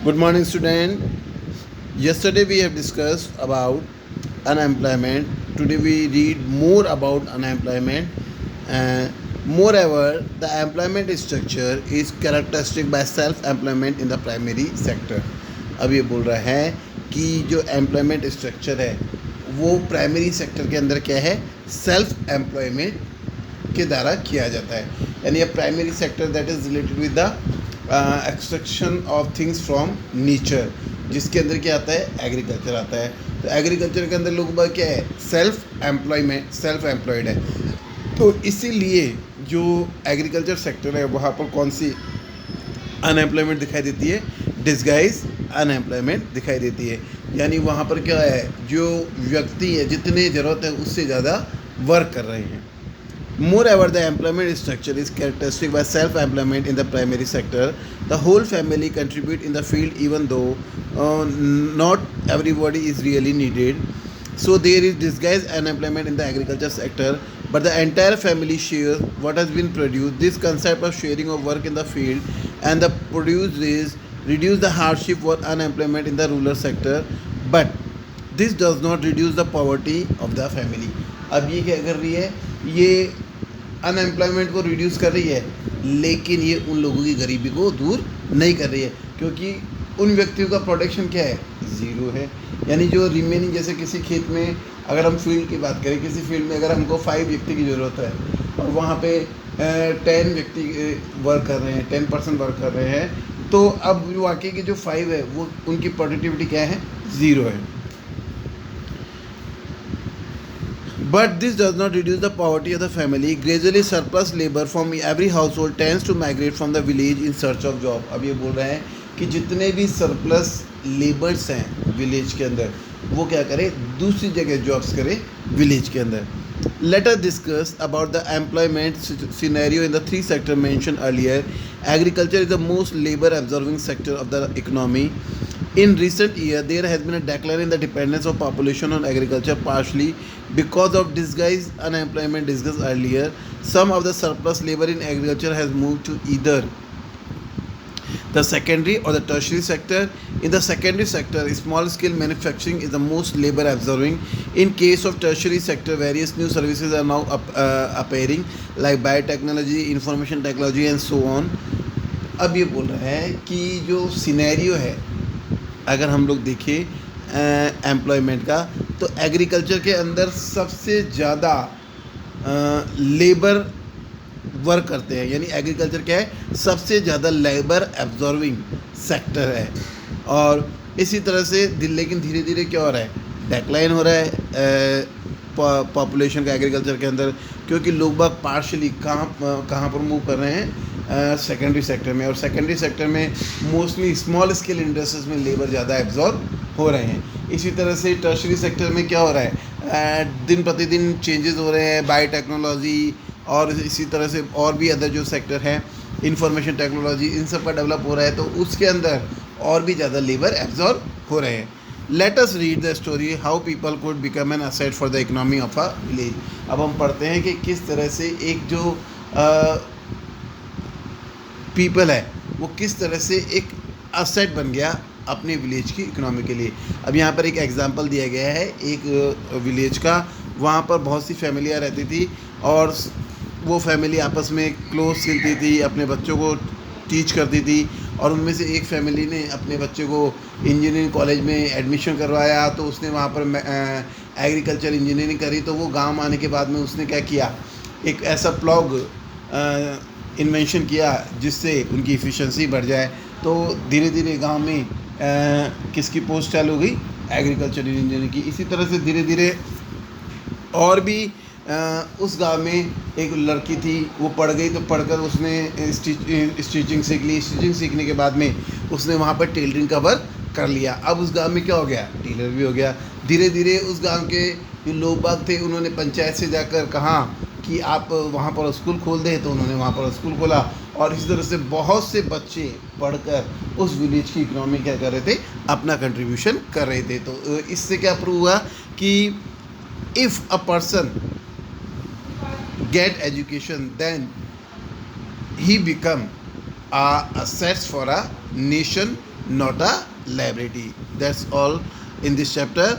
Good morning, student. Yesterday we have discussed about unemployment. Today we read more about unemployment. Moreover, the employment structure is characteristic by self-employment in the primary sector. अब ये बोल रहा है कि जो employment structure है वो primary sector के अंदर क्या है, सेल्फ एम्प्लॉयमेंट के द्वारा किया जाता है. यानी primary sector that is related with the extraction of things from nature, जिसके अंदर क्या आता है, एग्रीकल्चर आता है. तो एग्रीकल्चर के अंदर लोग क्या है, सेल्फ एम्प्लॉयड है. तो इसीलिए जो एग्रीकल्चर सेक्टर है वहाँ पर कौन सी अनएम्प्लॉयमेंट दिखाई देती है, डिस्गाइज अनएम्प्लॉयमेंट दिखाई देती है. यानी वहाँ पर क्या है, जो व्यक्ति है जितने ज़रूरत है उससे ज़्यादा वर्क कर रहे हैं. Moreover, the employment structure is characteristic by self-employment in the primary sector. The whole family contribute in the field even though not everybody is really needed. So there is disguised unemployment in the agriculture sector, but the entire family shares what has been produced. This concept of sharing of work in the field and the produce is reduce the hardship for unemployment in the rural sector, but this does not reduce the poverty of the family. अब ये क्या कर रही है, ये unemployment को reduce कर रही है, लेकिन ये उन लोगों की गरीबी को दूर नहीं कर रही है, क्योंकि उन व्यक्तियों का प्रोडक्शन क्या है, ज़ीरो है. यानी जो रिमेनिंग, जैसे किसी खेत में अगर हम फील्ड की बात करें, किसी फील्ड में अगर हमको 5 व्यक्ति की ज़रूरत है और वहाँ पे 10 व्यक्ति वर्क कर रहे हैं, 10% वर्क कर रहे हैं, तो अब वाकई के जो 5 है वो उनकी प्रोडक्टिविटी क्या है, ज़ीरो है. But this does not reduce the poverty of the family. Gradually, surplus labor from every household tends to migrate from the village in search of job. अब ये बोल रहे हैं कि जितने भी सरप्लस लेबर्स हैं विलेज के अंदर, वो क्या करें, दूसरी जगह जॉब्स करें विलेज के अंदर. Let us discuss about the employment scenario in the 3 sectors mentioned earlier. Agriculture is the most labor-absorbing sector of the economy. In recent years, there has been a decline in the dependence of population on agriculture, partially because of disguised unemployment discussed earlier. Some of the surplus labor in agriculture has moved to either the secondary or the tertiary sector. In the secondary sector, small-scale manufacturing is the most labor-absorbing. In case of tertiary sector, various new services are now appearing, like biotechnology, information technology, and so on. अब ये बोल रहा है कि जो scenario है, अगर हम लोग देखें एम्प्लॉयमेंट का, तो एग्रीकल्चर के अंदर सबसे ज़्यादा लेबर वर्क करते हैं. यानी एग्रीकल्चर क्या है, सबसे ज़्यादा लेबर एब्जॉर्विंग सेक्टर है. और इसी तरह से लेकिन धीरे धीरे क्या हो रहा है, डेक्लाइन हो रहा है पॉपुलेशन का एग्रीकल्चर के अंदर, क्योंकि लोग बाग पार्शली कहाँ पर मूव कर रहे हैं, सेकेंडरी सेक्टर में. और सेकेंडरी सेक्टर में मोस्टली स्मॉल स्केल इंडस्ट्रीज में लेबर ज़्यादा एब्जॉर्ब हो रहे हैं. इसी तरह से टर्शरी सेक्टर में क्या हो रहा है, दिन प्रतिदिन चेंजेस हो रहे हैं, बायोटेक्नोलॉजी और इसी तरह से और भी अदर जो सेक्टर है, इंफॉर्मेशन टेक्नोलॉजी, इन सब का डेवलप हो रहा है, तो उसके अंदर और भी ज़्यादा लेबर एब्जॉर्ब हो रहे हैं. Let us read the story how people could become an asset for the economy of a village. अब हम पढ़ते हैं कि किस तरह से एक जो पीपल है वो किस तरह से एक असेट बन गया अपने विलेज की इकोनॉमी के लिए. अब यहाँ पर एक एग्जांपल दिया गया है एक विलेज का. वहाँ पर बहुत सी फैमिलियाँ रहती थी और वो फैमिली आपस में क्लोज सिलती थी, अपने बच्चों को टीच करती थी. और उनमें से एक फैमिली ने अपने बच्चे को इंजीनियरिंग कॉलेज में एडमिशन करवाया, तो उसने वहाँ पर एग्रीकल्चर इंजीनियरिंग करी. तो वो गांव आने के बाद में उसने क्या किया, एक ऐसा प्लॉग इन्वेंशन किया जिससे उनकी इफ़िशेंसी बढ़ जाए. तो धीरे धीरे गांव में किसकी पोस्ट चालू हो गई, एग्रीकल्चर इंजीनियरिंग की. इसी तरह से धीरे धीरे और भी उस गांव में एक लड़की थी, वो पढ़ गई, तो पढ़कर उसने स्टिचिंग सीख ली. स्टिचिंग सीखने के बाद में उसने वहाँ पर टेलरिंग का वर्क कर लिया. अब उस गांव में क्या हो गया, टेलर भी हो गया. धीरे धीरे उस गांव के जो लोग बाग थे उन्होंने पंचायत से जाकर कहा कि आप वहाँ पर स्कूल खोल दें, तो उन्होंने वहाँ पर स्कूल खोला. और इस तरह से बहुत से बच्चे पढ़कर उस विलेज की इकोनॉमी क्या कर रहे थे, अपना कंट्रीब्यूशन कर रहे थे. तो इससे क्या प्रूव हुआ कि if a person get education, then he become assets for a nation not a liability. That's all in this chapter.